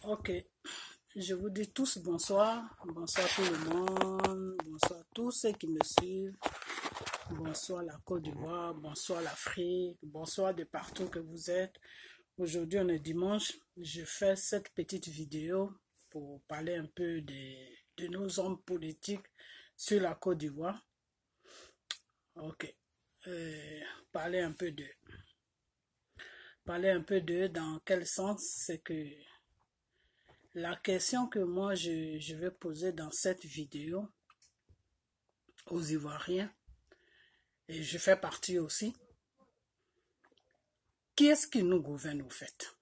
Ok, je vous dis tous bonsoir, bonsoir tout le monde, bonsoir tous ceux qui me suivent, bonsoir la Côte d'Ivoire, bonsoir l'Afrique, bonsoir de partout que vous êtes. Aujourd'hui on est dimanche, je fais cette petite vidéo pour parler un peu de nos hommes politiques sur la Côte d'Ivoire. Ok, parler un peu d'eux. Parler un peu d'eux dans quel sens, c'est que la question que moi je vais poser dans cette vidéo aux Ivoiriens, et je fais partie aussi, qui est-ce qui nous gouverne au fait?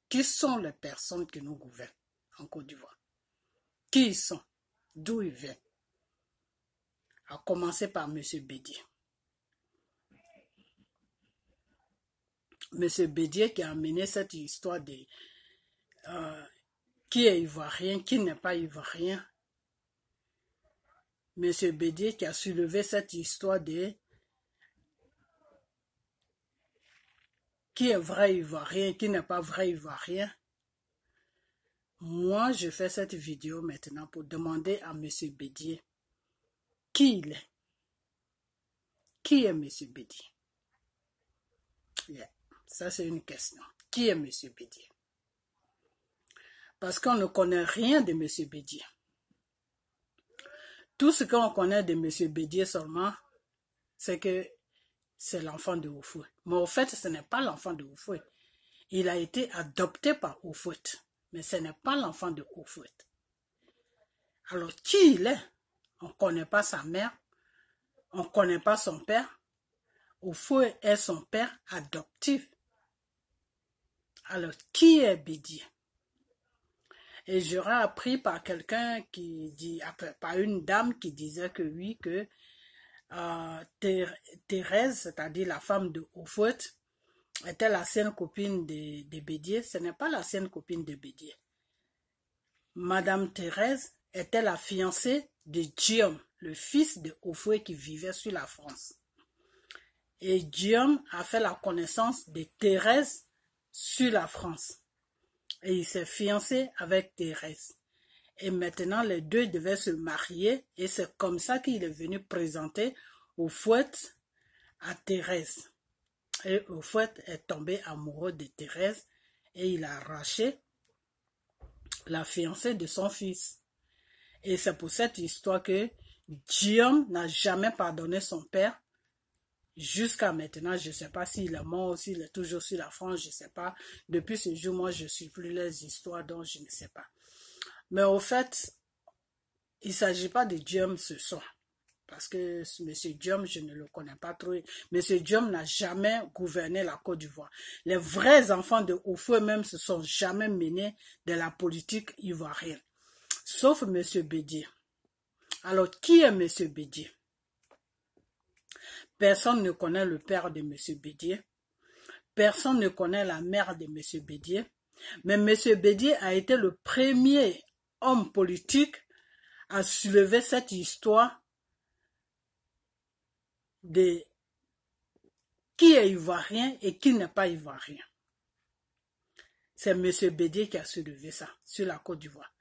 Qui sont les personnes qui nous gouvernent en Côte d'Ivoire? Qui ils sont? D'où ils viennent? À commencer par M. Bédié. M. Bédié qui a amené cette histoire de qui est ivoirien, qui n'est pas ivoirien. M. Bédié qui a soulevé cette histoire de qui est vrai ivoirien, qui n'est pas vrai ivoirien. Moi, je fais cette vidéo maintenant pour demander à M. Bédié qui il est. Qui est M. Bédié? Yeah. Ça, c'est une question. Qui est M. Bédié? Parce qu'on ne connaît rien de M. Bédié. Tout ce qu'on connaît de M. Bédié seulement, c'est que c'est l'enfant de Houphouët. Mais au fait, ce n'est pas l'enfant de Houphouët. Il a été adopté par Houphouët, mais ce n'est pas l'enfant de Houphouët. Alors, qui il est? On ne connaît pas sa mère, on ne connaît pas son père. Houphouët est son père adoptif. Alors, qui est Bédié? Et j'aurais appris par quelqu'un qui dit, par une dame qui disait que oui, que Thérèse, c'est-à-dire la femme de Houphouët, était l'ancienne copine de Bédié. Ce n'est pas l'ancienne copine de Bédié. Madame Thérèse était la fiancée de Guillaume, le fils de Houphouët qui vivait sur la France. Et Guillaume a fait la connaissance de Thérèse sur la France. Et il s'est fiancé avec Thérèse. Et maintenant, les deux devaient se marier. Et c'est comme ça qu'il est venu présenter Houphouët à Thérèse. Et Houphouët est tombé amoureux de Thérèse. Et il a arraché la fiancée de son fils. Et c'est pour cette histoire que Guillaume n'a jamais pardonné son père. Jusqu'à maintenant, je ne sais pas s'il est mort ou s'il est toujours sur la France, je ne sais pas. Depuis ce jour, moi, je ne suis plus les histoires, donc je ne sais pas. Mais au fait, il ne s'agit pas de Guillaume ce soir. Parce que M. Guillaume, je ne le connais pas trop. M. Guillaume n'a jamais gouverné la Côte d'Ivoire. Les vrais enfants de Houphouët même se sont jamais menés de la politique ivoirienne. Sauf M. Bédié. Alors, qui est M. Bédié? Personne ne connaît le père de M. Bédié. Personne ne connaît la mère de M. Bédié. Mais M. Bédié a été le premier homme politique à soulever cette histoire de qui est ivoirien et qui n'est pas ivoirien. C'est M. Bédié qui a soulevé ça sur la Côte d'Ivoire.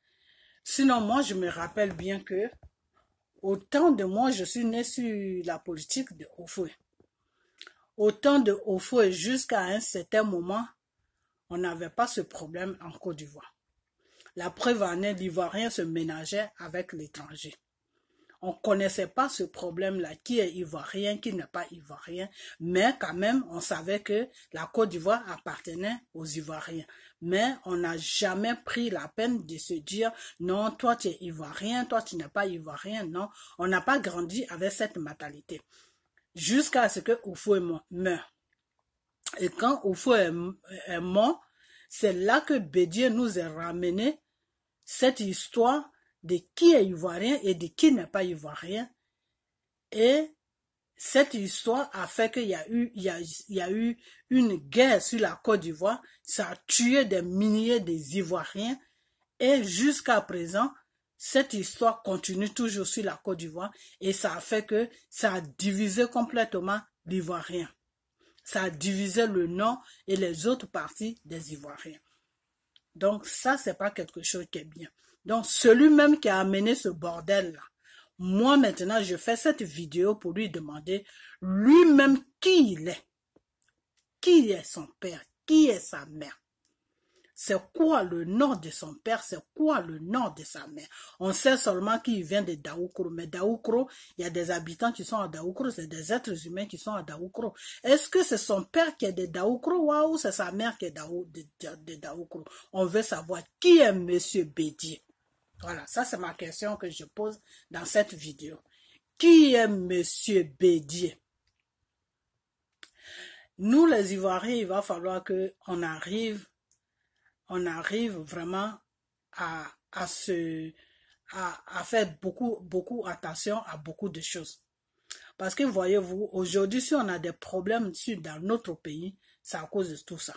Sinon, moi, je me rappelle bien que autant de moi, je suis né sur la politique de Houphouët. Autant de Houphouët jusqu'à un certain moment, on n'avait pas ce problème en Côte d'Ivoire. La preuve en est, l'Ivoirien se ménageait avec l'étranger. On ne connaissait pas ce problème-là, qui est ivoirien, qui n'est pas ivoirien, mais quand même, on savait que la Côte d'Ivoire appartenait aux Ivoiriens. Mais on n'a jamais pris la peine de se dire, non, toi tu es ivoirien, toi tu n'es pas ivoirien, non. On n'a pas grandi avec cette mentalité. Jusqu'à ce que Houphouët meure. Et quand Houphouët est mort, c'est là que Bédié nous a ramené cette histoire de qui est ivoirien et de qui n'est pas ivoirien. Et cette histoire a fait qu'il y a eu une guerre sur la Côte d'Ivoire. Ça a tué des milliers d'Ivoiriens. Et jusqu'à présent, cette histoire continue toujours sur la Côte d'Ivoire. Et ça a fait que ça a divisé complètement l'Ivoirien. Ça a divisé le Nord et les autres parties des Ivoiriens. Donc ça, c'est pas quelque chose qui est bien. Donc celui-même qui a amené ce bordel-là, moi maintenant, je fais cette vidéo pour lui demander lui-même qui il est. Qui est son père? Qui est sa mère? C'est quoi le nom de son père? C'est quoi le nom de sa mère? On sait seulement qu'il vient de Daoukro. Mais Daoukro, il y a des habitants qui sont à Daoukro, c'est des êtres humains qui sont à Daoukro. Est-ce que c'est son père qui est de Daoukro ou c'est sa mère qui est de Daoukro? On veut savoir qui est Monsieur Bédié. Voilà, ça c'est ma question que je pose dans cette vidéo. Qui est Monsieur Bédié? Nous les Ivoiriens, il va falloir qu'on arrive vraiment à faire beaucoup attention à beaucoup de choses. Parce que voyez-vous, aujourd'hui, si on a des problèmes dans notre pays, c'est à cause de tout ça.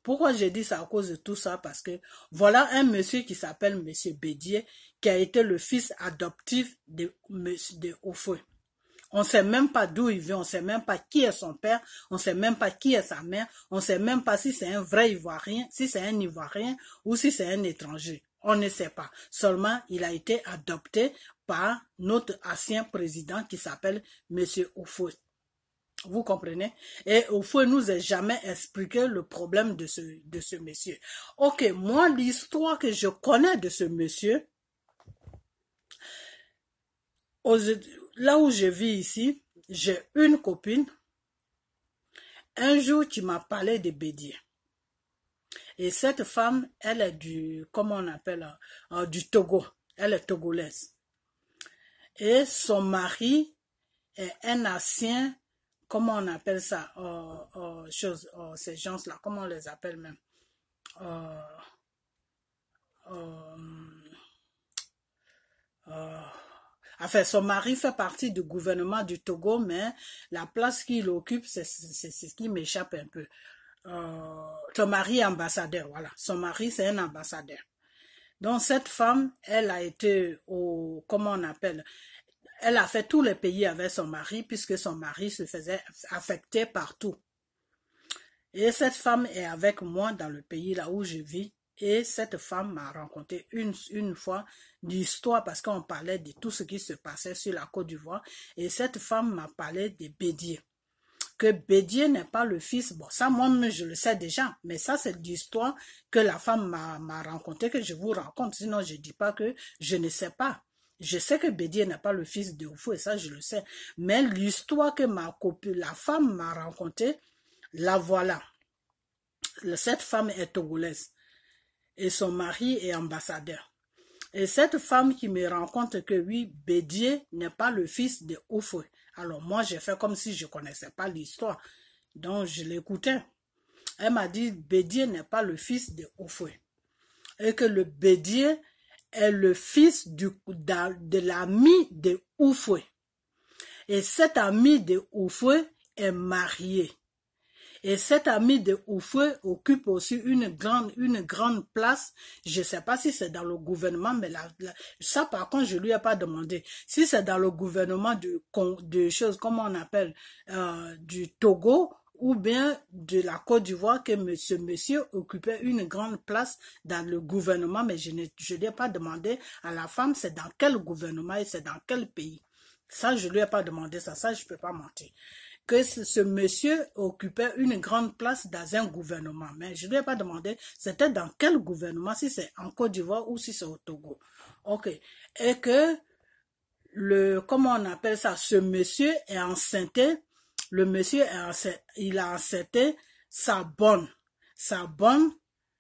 Pourquoi je dis c'est à cause de tout ça? Parce que voilà un monsieur qui s'appelle Monsieur Bédié, qui a été le fils adoptif de Oufoué. On ne sait même pas d'où il vient, on ne sait même pas qui est son père, on ne sait même pas qui est sa mère, on ne sait même pas si c'est un vrai Ivoirien, si c'est un Ivoirien ou si c'est un étranger. On ne sait pas. Seulement, il a été adopté par notre ancien président qui s'appelle Monsieur Oufoué. Vous comprenez? Et Oufoué nous a jamais expliqué le problème de ce monsieur. Ok, moi, l'histoire que je connais de ce monsieur, là où je vis ici, j'ai une copine, un jour qui m'a parlé de Bédié. Et cette femme, elle est comment on appelle, du Togo. Elle est togolaise. Et son mari est un ancien, comment on appelle ça, ces gens-là, comment on les appelle même? Enfin, son mari fait partie du gouvernement du Togo, mais la place qu'il occupe, c'est ce qui m'échappe un peu. Son mari est ambassadeur, voilà. Son mari, c'est un ambassadeur. Donc, cette femme, elle a été comment on appelle, elle a fait tous les pays avec son mari, puisque son mari se faisait affecter partout. Et cette femme est avec moi dans le pays là où je vis. Et cette femme m'a raconté une fois l'histoire parce qu'on parlait de tout ce qui se passait sur la Côte d'Ivoire. Et cette femme m'a parlé de Bédié. Que Bédié n'est pas le fils. Bon, ça, moi-même, je le sais déjà. Mais ça, c'est l'histoire que la femme m'a raconté, que je vous raconte. Sinon, je ne dis pas que je ne sais pas. Je sais que Bédié n'est pas le fils de Oufou et ça, je le sais. Mais l'histoire que la femme m'a racontée, la voilà. Cette femme est togolaise. Et son mari est ambassadeur. Et cette femme qui me rend compte que oui, Bédié n'est pas le fils de Oufoué. Alors moi, j'ai fait comme si je ne connaissais pas l'histoire. Donc je l'écoutais. Elle m'a dit, Bédié n'est pas le fils de Oufoué. Et que le Bédié est le fils de l'ami de Oufoué. Et cet ami de Oufoué est marié. Et cet ami de Oufoué occupe aussi une grande place. Je ne sais pas si c'est dans le gouvernement, mais ça par contre, je ne lui ai pas demandé. Si c'est dans le gouvernement de choses, comment on appelle, du Togo ou bien de la Côte d'Ivoire, que ce monsieur occupait une grande place dans le gouvernement, mais je ne lui ai pas demandé à la femme c'est dans quel gouvernement et c'est dans quel pays. Ça, je ne lui ai pas demandé ça je ne peux pas mentir. Que ce monsieur occupait une grande place dans un gouvernement. Mais je ne lui ai pas demandé c'était dans quel gouvernement, si c'est en Côte d'Ivoire ou si c'est au Togo. Ok. Et que comment on appelle ça, ce monsieur est enceinté, le monsieur il a enceinté sa bonne. Sa bonne,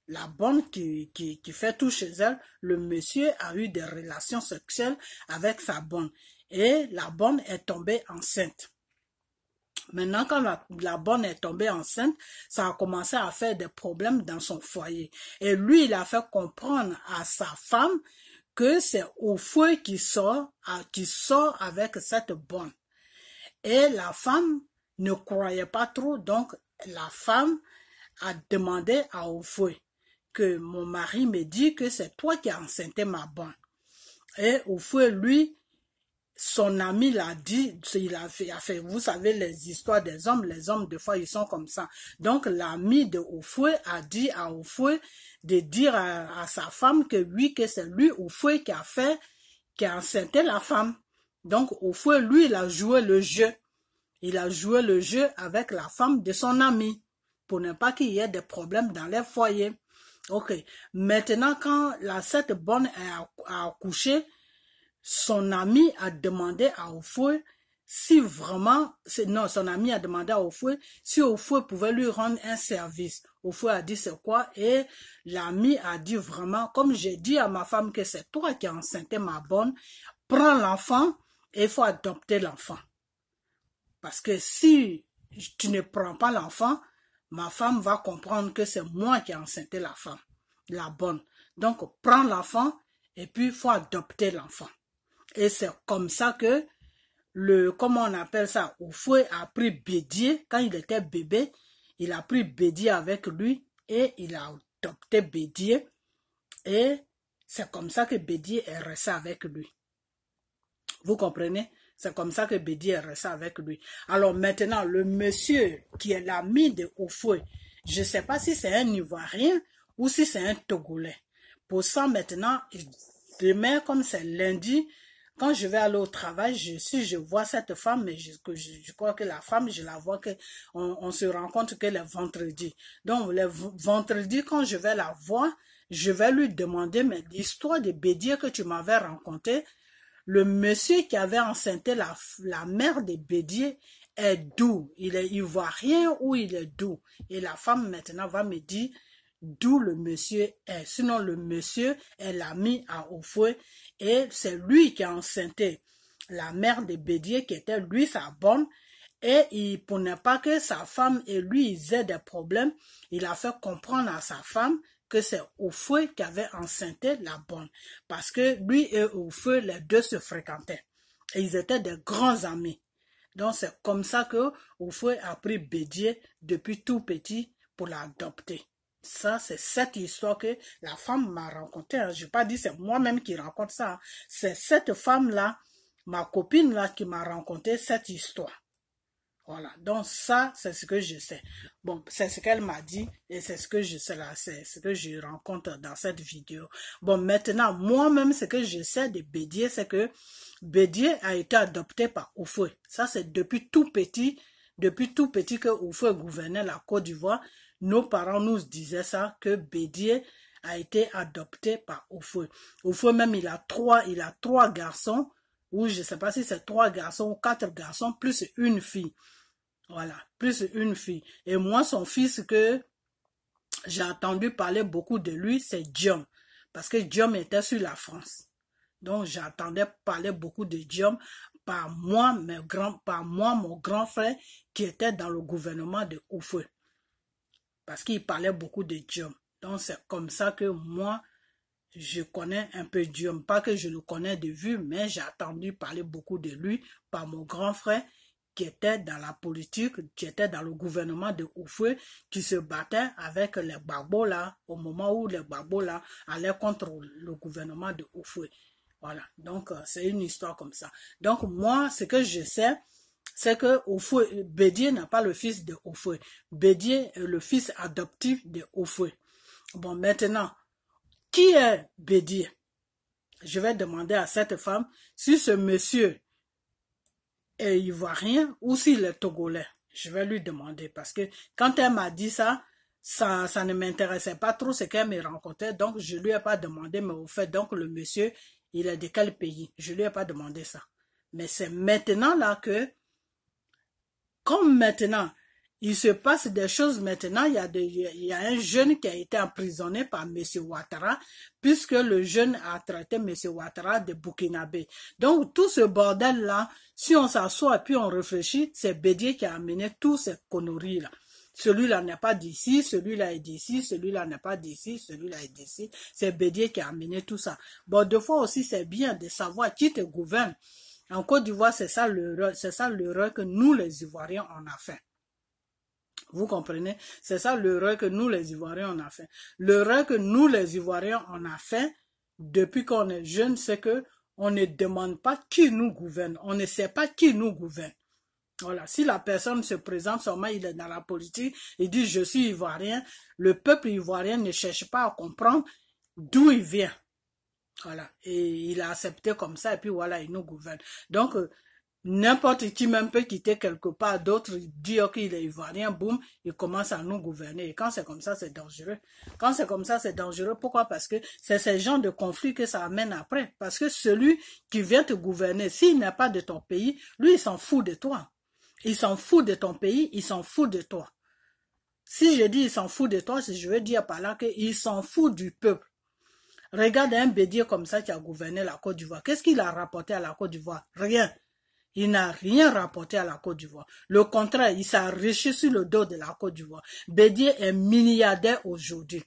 la bonne qui fait tout chez elle, le monsieur a eu des relations sexuelles avec sa bonne. Et la bonne est tombée enceinte. Maintenant, quand la bonne est tombée enceinte, ça a commencé à faire des problèmes dans son foyer. Et lui, il a fait comprendre à sa femme que c'est Oufoué qui sort avec cette bonne. Et la femme ne croyait pas trop, donc la femme a demandé à Oufoué que mon mari me dit que c'est toi qui as enceinté ma bonne. Et Oufoué, lui, son ami l'a dit, a fait, vous savez les histoires des hommes, les hommes des fois ils sont comme ça. Donc l'ami de Oufoué a dit à Oufoué de dire à sa femme que oui, que c'est lui Oufoué qui a enceinté la femme. Donc Oufoué, lui, il a joué le jeu. Il a joué le jeu avec la femme de son ami pour ne pas qu'il y ait des problèmes dans les foyers. Ok. Maintenant, quand cette bonne a accouché, son ami a demandé à Oufoué si vraiment, non, son ami a demandé à Oufoué si Oufoué pouvait lui rendre un service. Oufoué a dit c'est quoi? Et l'ami a dit vraiment, comme j'ai dit à ma femme que c'est toi qui as enceinté ma bonne, prends l'enfant et il faut adopter l'enfant. Parce que si tu ne prends pas l'enfant, ma femme va comprendre que c'est moi qui ai enceinté la femme, la bonne. Donc, prends l'enfant et puis il faut adopter l'enfant. Et c'est comme ça que comment on appelle ça, Oufoué a pris Bédié, quand il était bébé, il a pris Bédié avec lui et il a adopté Bédié. Et c'est comme ça que Bédié est resté avec lui. Vous comprenez? C'est comme ça que Bédié est resté avec lui. Alors maintenant, le monsieur qui est l'ami de Oufoué, je ne sais pas si c'est un Ivoirien ou si c'est un Togolais. Pour ça, maintenant, demain, comme c'est lundi, quand je vais aller au travail, je vois cette femme, mais je crois que la femme, je la vois on se rencontre que les vendredis. Donc, les vendredis, quand je vais la voir, je vais lui demander, mais l'histoire de Bédié que tu m'avais raconté, le monsieur qui avait enceinté la mère de Bédié est d'où? Il est ivoirien ou il est d'où? Et la femme maintenant va me dire d'où le monsieur est. Sinon, le monsieur est l'ami à Oufoué et c'est lui qui a enceinté la mère de Bédié qui était lui sa bonne. Et pour ne pas que sa femme et lui ils aient des problèmes, il a fait comprendre à sa femme que c'est Oufoué qui avait enceinté la bonne. Parce que lui et Oufoué, les deux se fréquentaient. Et ils étaient des grands amis. Donc c'est comme ça que Oufoué a pris Bédié depuis tout petit pour l'adopter. Ça, c'est cette histoire que la femme m'a racontée. Je n'ai pas dit c'est moi-même qui raconte ça. C'est cette femme-là, ma copine-là, qui m'a raconté cette histoire. Voilà, donc ça, c'est ce que je sais. Bon, c'est ce qu'elle m'a dit et c'est ce que je sais là, c'est ce que je rencontre dans cette vidéo. Bon, maintenant, moi-même, ce que je sais de Bédié, c'est que Bédié a été adopté par Oufoué. Ça, c'est depuis tout petit que Oufoué gouvernait la Côte d'Ivoire. Nos parents nous disaient ça, que Bédié a été adopté par Oufoué. Oufoué même, il a trois garçons, ou je ne sais pas si c'est 3 garçons ou 4 garçons, plus une fille. Voilà, plus une fille. Et moi, son fils que j'ai entendu parler beaucoup de lui, c'est Diom. Parce que Diom était sur la France. Donc, j'entendais parler beaucoup de Diom par moi, mon grand frère, qui était dans le gouvernement de Oufoué. Parce qu'il parlait beaucoup de Diom. Donc, c'est comme ça que moi, je connais un peu Diom. Pas que je le connais de vue, mais j'ai entendu parler beaucoup de lui par mon grand frère qui était dans la politique, qui était dans le gouvernement de Oufoué, qui se battait avec les Gbagbo là, au moment où les Gbagbo là allaient contre le gouvernement de Oufoué. Voilà, donc c'est une histoire comme ça. Donc moi, ce que je sais, c'est que Oufoué, Bédié n'a pas le fils de Oufoué. Bédié est le fils adoptif de Oufoué. Bon, maintenant, qui est Bédié? Je vais demander à cette femme si ce monsieur est ivoirien ou s'il est togolais. Je vais lui demander parce que quand elle m'a dit ça ne m'intéressait pas trop ce qu'elle me rencontrait. Donc, je lui ai pas demandé, mais au fait, donc le monsieur, il est de quel pays? Je lui ai pas demandé ça. Mais c'est maintenant là que, comme maintenant, il se passe des choses maintenant, il y a un jeune qui a été emprisonné par M. Ouattara, puisque le jeune a traité M. Ouattara de Burkinabé. Donc, tout ce bordel-là, si on s'assoit et puis on réfléchit, c'est Bédié qui a amené toutes ces conneries-là. Celui-là n'est pas d'ici, celui-là est d'ici, celui-là n'est pas d'ici, celui-là est d'ici. C'est Bédié qui a amené tout ça. Bon, des fois aussi, c'est bien de savoir qui te gouverne. En Côte d'Ivoire, c'est ça l'erreur que nous, les Ivoiriens, on a fait. Vous comprenez? C'est ça l'erreur que nous, les Ivoiriens, on a fait. L'erreur que nous, les Ivoiriens, on a fait depuis qu'on est jeune, c'est que on ne demande pas qui nous gouverne. On ne sait pas qui nous gouverne. Voilà, si la personne se présente seulement, il est dans la politique, il dit je suis ivoirien, le peuple ivoirien ne cherche pas à comprendre d'où il vient. Voilà, et il a accepté comme ça, et puis voilà, il nous gouverne. Donc, n'importe qui même peut quitter quelque part, d'autres dire qu'il est ivoirien, boum, il commence à nous gouverner. Et quand c'est comme ça, c'est dangereux. Quand c'est comme ça, c'est dangereux. Pourquoi? Parce que c'est ce genre de conflit que ça amène après. Parce que celui qui vient te gouverner, s'il n'est pas de ton pays, lui, il s'en fout de toi. Il s'en fout de ton pays, il s'en fout de toi. Si je dis il s'en fout de toi, je veux dire par là qu'il s'en fout du peuple. Regarde un bédier comme ça qui a gouverné la Côte d'Ivoire. Qu'est-ce qu'il a rapporté à la Côte d'Ivoire? Rien. Il n'a rien rapporté à la Côte d'Ivoire. Le contraire, il s'est enrichi sur le dos de la Côte d'Ivoire. Bédier est milliardaire aujourd'hui.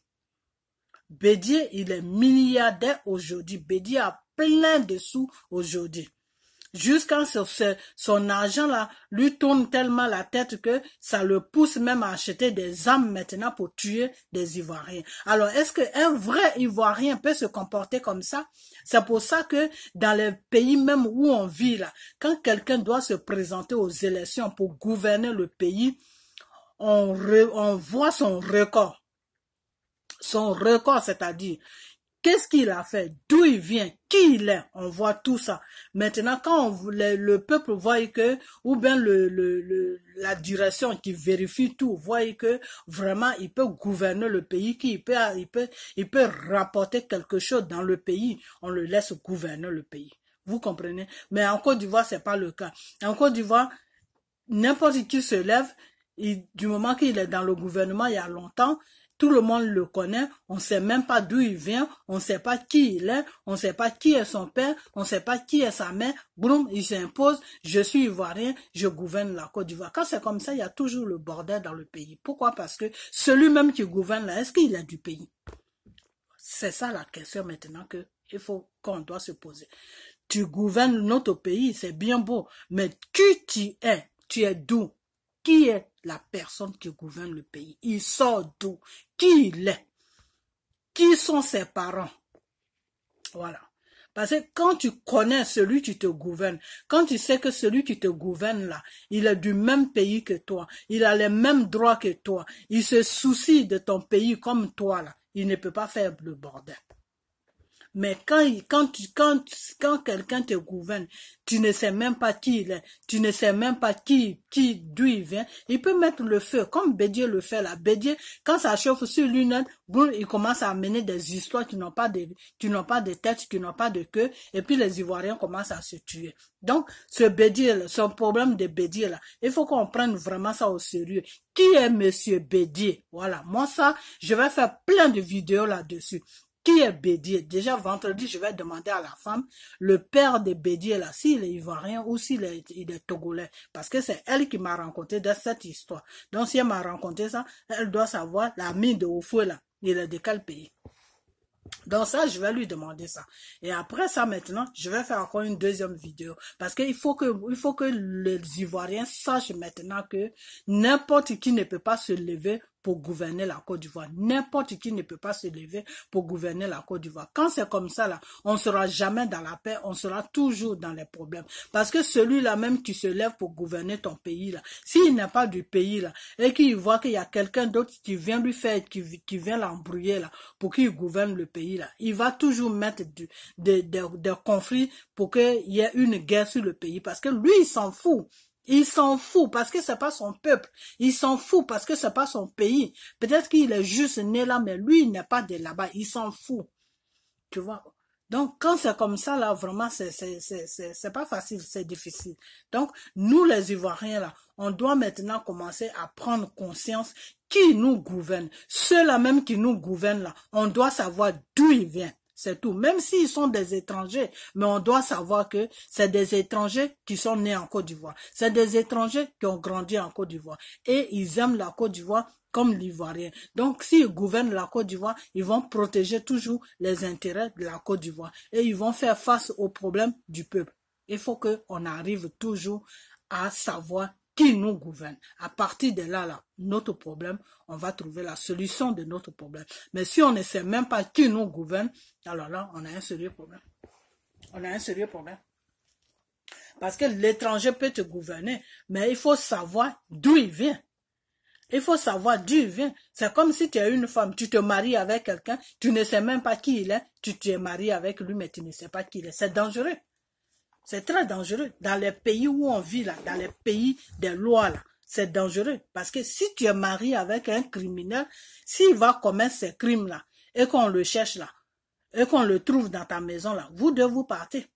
Bédier, il est milliardaire aujourd'hui. Bédier a plein de sous aujourd'hui. Jusqu'à son argent là lui tourne tellement la tête que ça le pousse même à acheter des armes maintenant pour tuer des Ivoiriens. Alors, est-ce qu'un vrai Ivoirien peut se comporter comme ça? C'est pour ça que dans les pays même où on vit là, quand quelqu'un doit se présenter aux élections pour gouverner le pays, on voit son record. Son record, c'est-à-dire qu'est-ce qu'il a fait? D'où il vient? Qui il est? On voit tout ça. Maintenant, quand le peuple voit que, ou bien la direction qui vérifie tout, voit que vraiment il peut gouverner le pays, il peut rapporter quelque chose dans le pays, on le laisse gouverner le pays. Vous comprenez? Mais en Côte d'Ivoire, c'est pas le cas. En Côte d'Ivoire, n'importe qui se lève, du moment qu'il est dans le gouvernement il y a longtemps, tout le monde le connaît, on ne sait même pas d'où il vient, on ne sait pas qui il est, on ne sait pas qui est son père, on ne sait pas qui est sa mère, boum, il s'impose, je suis ivoirien, je gouverne la Côte d'Ivoire. Quand c'est comme ça, il y a toujours le bordel dans le pays. Pourquoi? Parce que celui même qui gouverne là, est-ce qu'il est du pays? C'est ça la question maintenant qu'on doit se poser. Tu gouvernes notre pays, c'est bien beau, mais qui tu es? Tu es d'où? Qui est la personne qui gouverne le pays? Il sort d'où? Qui il est? Qui sont ses parents? Voilà. Parce que quand tu connais celui qui te gouverne, quand tu sais que celui qui te gouverne là, il est du même pays que toi, il a les mêmes droits que toi, il se soucie de ton pays comme toi là, il ne peut pas faire le bordel. Mais quand quelqu'un te gouverne, tu ne sais même pas qui il est, tu ne sais même pas d'où il vient, il peut mettre le feu, comme Bédier le fait là. Bédier, quand ça chauffe sur l'une, il commence à amener des histoires qui n'ont pas de tête, qui n'ont pas de queue, et puis les Ivoiriens commencent à se tuer. Donc, ce Bédier, son problème de Bédier là, il faut qu'on prenne vraiment ça au sérieux. Qui est Monsieur Bédier? Voilà, moi ça, je vais faire plein de vidéos là-dessus. Qui est Bédier? Déjà, vendredi, je vais demander à la femme, le père de Bédier, là, s'il est ivoirien ou s'il est togolais. Parce que c'est elle qui m'a raconté dans cette histoire. Donc, si elle m'a raconté ça, elle doit savoir la mine de Oufoué, là, il est de quel pays. Donc ça, je vais lui demander ça. Et après ça, maintenant, je vais faire encore une deuxième vidéo. Parce qu'il faut que les Ivoiriens sachent maintenant que n'importe qui ne peut pas se lever pour gouverner la Côte d'Ivoire. N'importe qui ne peut pas se lever pour gouverner la Côte d'Ivoire. Quand c'est comme ça, là, on ne sera jamais dans la paix, on sera toujours dans les problèmes. Parce que celui-là même qui se lève pour gouverner ton pays, là, s'il n'est pas du pays, là, et qu'il voit qu'il y a quelqu'un d'autre qui vient lui faire, qui vient l'embrouiller, là, pour qu'il gouverne le pays, là, il va toujours mettre des conflits pour qu'il y ait une guerre sur le pays. Parce que lui, il s'en fout. Il s'en fout parce que c'est pas son peuple. Il s'en fout parce que c'est pas son pays. Peut-être qu'il est juste né là, mais lui, il n'est pas de là-bas. Il s'en fout. Tu vois? Donc, quand c'est comme ça, là, vraiment, c'est pas facile, c'est difficile. Donc, nous, les Ivoiriens, là, on doit maintenant commencer à prendre conscience qui nous gouverne. Ceux-là même qui nous gouvernent, là, on doit savoir d'où ils viennent. C'est tout. Même s'ils sont des étrangers, mais on doit savoir que c'est des étrangers qui sont nés en Côte d'Ivoire. C'est des étrangers qui ont grandi en Côte d'Ivoire. Et ils aiment la Côte d'Ivoire comme l'Ivoirien. Donc, s'ils gouvernent la Côte d'Ivoire, ils vont protéger toujours les intérêts de la Côte d'Ivoire. Et ils vont faire face aux problèmes du peuple. Il faut qu'on arrive toujours à savoir qui nous gouverne. À partir de là, notre problème, on va trouver la solution de notre problème. Mais si on ne sait même pas qui nous gouverne, alors là, on a un sérieux problème. On a un sérieux problème. Parce que l'étranger peut te gouverner, mais il faut savoir d'où il vient. Il faut savoir d'où il vient. C'est comme si tu es une femme, tu te maries avec quelqu'un, tu ne sais même pas qui il est, tu t'es marié avec lui, mais tu ne sais pas qui il est. C'est dangereux. C'est très dangereux. Dans les pays où on vit là, dans les pays des lois là, c'est dangereux. Parce que si tu es marié avec un criminel, s'il va commettre ces crimes là, et qu'on le cherche là, et qu'on le trouve dans ta maison là, vous deux vous partez.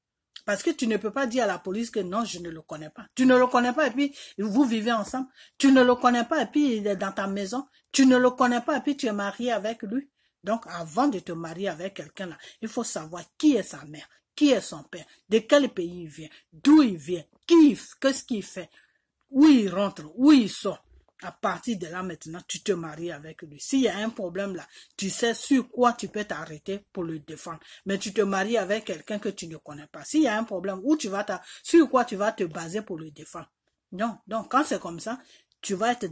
Parce que tu ne peux pas dire à la police que non, je ne le connais pas. Tu ne le connais pas et puis vous vivez ensemble. Tu ne le connais pas et puis il est dans ta maison. Tu ne le connais pas et puis tu es marié avec lui. Donc avant de te marier avec quelqu'un là, il faut savoir qui est sa mère, qui est son père, de quel pays il vient, d'où il vient, qu'est-ce qu'il fait, où il rentre, où il sort. À partir de là, maintenant, tu te maries avec lui. S'il y a un problème là, tu sais sur quoi tu peux t'arrêter pour le défendre. Mais tu te maries avec quelqu'un que tu ne connais pas. S'il y a un problème, sur quoi tu vas te baser pour le défendre. Non, donc quand c'est comme ça, tu vas être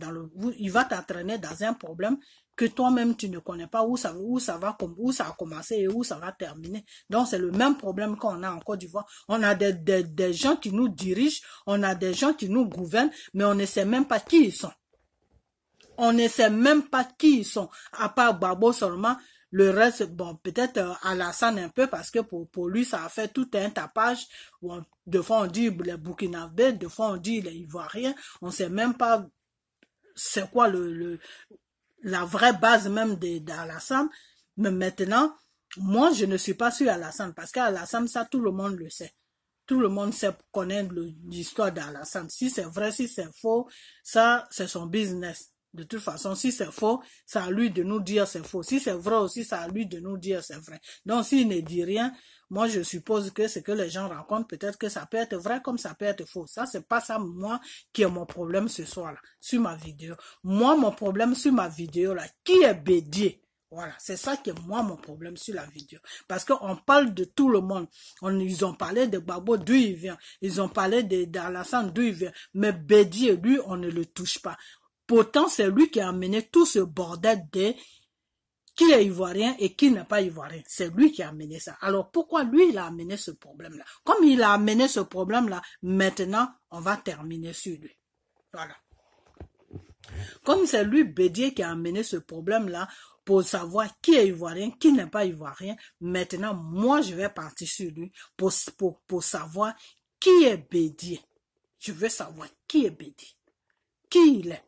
il va t'entraîner dans un problème que toi-même tu ne connais pas où ça a commencé et où ça va terminer. Donc c'est le même problème qu'on a en Côte d'Ivoire. On a des gens qui nous dirigent, on a des gens qui nous gouvernent, mais on ne sait même pas qui ils sont. On ne sait même pas qui ils sont, à part Babo seulement. Le reste, bon, peut-être Alassane un peu, parce que pour lui, ça a fait tout un tapage. Bon, de fois, on dit les Burkinabés, de fois, on dit les Ivoiriens. On ne sait même pas c'est quoi la vraie base même d'Alassane. Mais maintenant, moi, je ne suis pas sur Alassane, parce qu'Alassane, ça, tout le monde le sait. Tout le monde sait connaître l'histoire d'Alassane. Si c'est vrai, si c'est faux, ça, c'est son business. De toute façon, si c'est faux, c'est à lui de nous dire c'est faux. Si c'est vrai aussi, c'est à lui de nous dire c'est vrai. Donc, s'il ne dit rien, moi, je suppose que ce que les gens racontent, peut-être que ça peut être vrai comme ça peut être faux. Ça, c'est pas ça, moi, qui est mon problème ce soir-là, sur ma vidéo. Moi, mon problème sur ma vidéo, là, qui est Bédié? Voilà, c'est ça qui est moi mon problème sur la vidéo. Parce qu'on parle de tout le monde. Ils ont parlé de Babo, d'où il vient. Ils ont parlé d'Alassane, d'où il vient. Mais Bédié, lui, on ne le touche pas. Pourtant, c'est lui qui a amené tout ce bordel de qui est ivoirien et qui n'est pas ivoirien. C'est lui qui a amené ça. Alors, pourquoi lui, il a amené ce problème-là? Comme il a amené ce problème-là, maintenant, on va terminer sur lui. Voilà. Comme c'est lui, Bédié, qui a amené ce problème-là, pour savoir qui est ivoirien, qui n'est pas ivoirien, maintenant, moi, je vais partir sur lui pour savoir qui est Bédié. Je veux savoir qui est Bédié. Qui il est.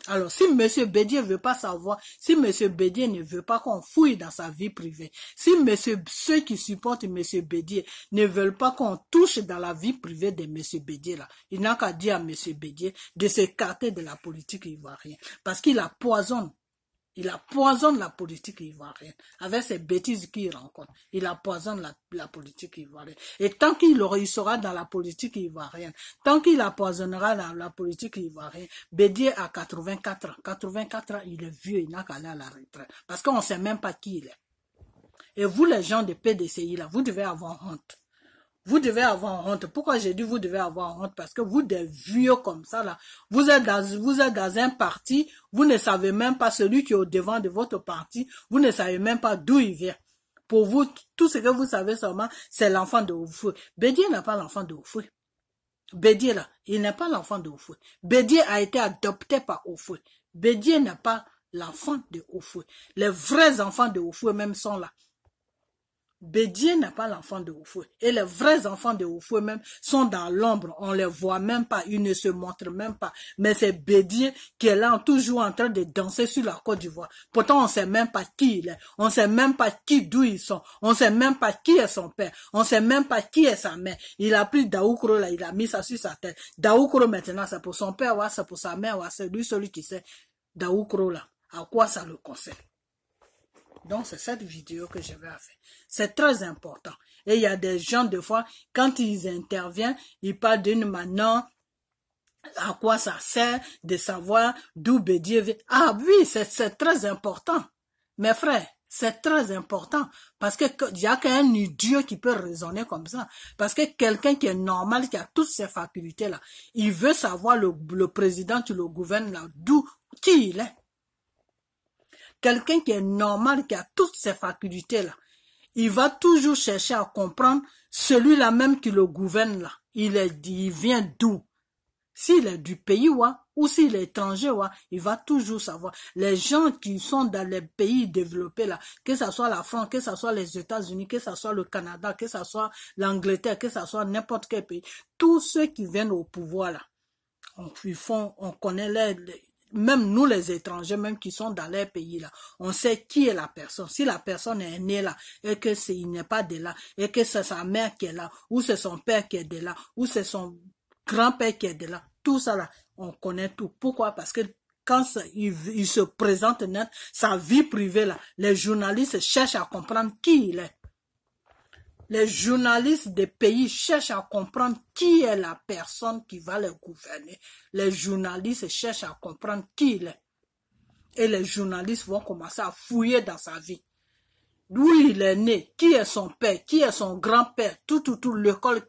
Alors, si M. Bédié ne veut pas savoir, si M. Bédié ne veut pas qu'on fouille dans sa vie privée, si ceux qui supportent M. Bédié ne veulent pas qu'on touche dans la vie privée de M. Bédié, là, il n'a qu'à dire à M. Bédié de s'écarter de la politique ivoirienne. Parce qu'il empoisonne. Il empoisonne la politique ivoirienne. Avec ces bêtises qu'il rencontre, il empoisonne la politique ivoirienne. Et tant qu'il sera dans la politique ivoirienne, tant qu'il empoisonnera la politique ivoirienne, Bédié a 84 ans. 84 ans, il est vieux, il n'a qu'à aller à la retraite. Parce qu'on ne sait même pas qui il est. Et vous, les gens de PDCI, là, vous devez avoir honte. Vous devez avoir honte. Pourquoi j'ai dit vous devez avoir honte? Parce que vous, des vieux comme ça, là, vous êtes dans un parti, vous ne savez même pas celui qui est au devant de votre parti, vous ne savez même pas d'où il vient. Pour vous, tout ce que vous savez seulement, c'est l'enfant de Oufoué. Bédié n'a pas l'enfant de Oufoué. Bédié, là, il n'est pas l'enfant de Oufoué. Bédié a été adopté par Oufoué. Bédié n'est pas l'enfant de Oufoué. Les vrais enfants de Oufoué même sont là. Bédié n'est pas l'enfant de Oufoué. Et les vrais enfants de Oufoué même sont dans l'ombre. On les voit même pas. Ils ne se montrent même pas. Mais c'est Bédié qui est là toujours en train de danser sur la Côte d'Ivoire. Pourtant, on ne sait même pas qui il est. On ne sait même pas d'où ils sont. On ne sait même pas qui est son père. On ne sait même pas qui est sa mère. Il a pris Daoukro là, il a mis ça sur sa tête. Daoukro maintenant, c'est pour son père, ouais, c'est pour sa mère, ouais, c'est lui celui qui sait. Daoukro là, à quoi ça le concerne? Donc, c'est cette vidéo que je vais faire. C'est très important. Et il y a des gens, des fois, quand ils interviennent, ils parlent d'une manière, à quoi ça sert de savoir d'où Bédié vient. Ah oui, c'est très important. Mes frères, c'est très important. Parce qu'il n'y a qu'un idiot qui peut raisonner comme ça. Parce que quelqu'un qui est normal, qui a toutes ces facultés-là, il veut savoir le président qui le gouverne là, qui il est. Quelqu'un qui est normal, qui a toutes ces facultés-là, il va toujours chercher à comprendre celui-là même qui le gouverne là. Il vient d'où? S'il est du pays ou s'il est étranger, il va toujours savoir. Les gens qui sont dans les pays développés là, que ce soit la France, que ce soit les États-Unis, que ce soit le Canada, que ce soit l'Angleterre, que ce soit n'importe quel pays, tous ceux qui viennent au pouvoir là, on connaît même nous les étrangers, même qui sont dans les pays là, on sait qui est la personne. Si la personne est née là, et que il n'est pas de là, et que c'est sa mère qui est là, ou c'est son père qui est de là, ou c'est son grand-père qui est de là, tout ça là, on connaît tout. Pourquoi? Parce que quand il se présente net, sa vie privée là, les journalistes cherchent à comprendre qui il est. Les journalistes des pays cherchent à comprendre qui est la personne qui va les gouverner. Les journalistes cherchent à comprendre qui il est. Et les journalistes vont commencer à fouiller dans sa vie. D'où il est né, qui est son père, qui est son grand-père, tout, l'école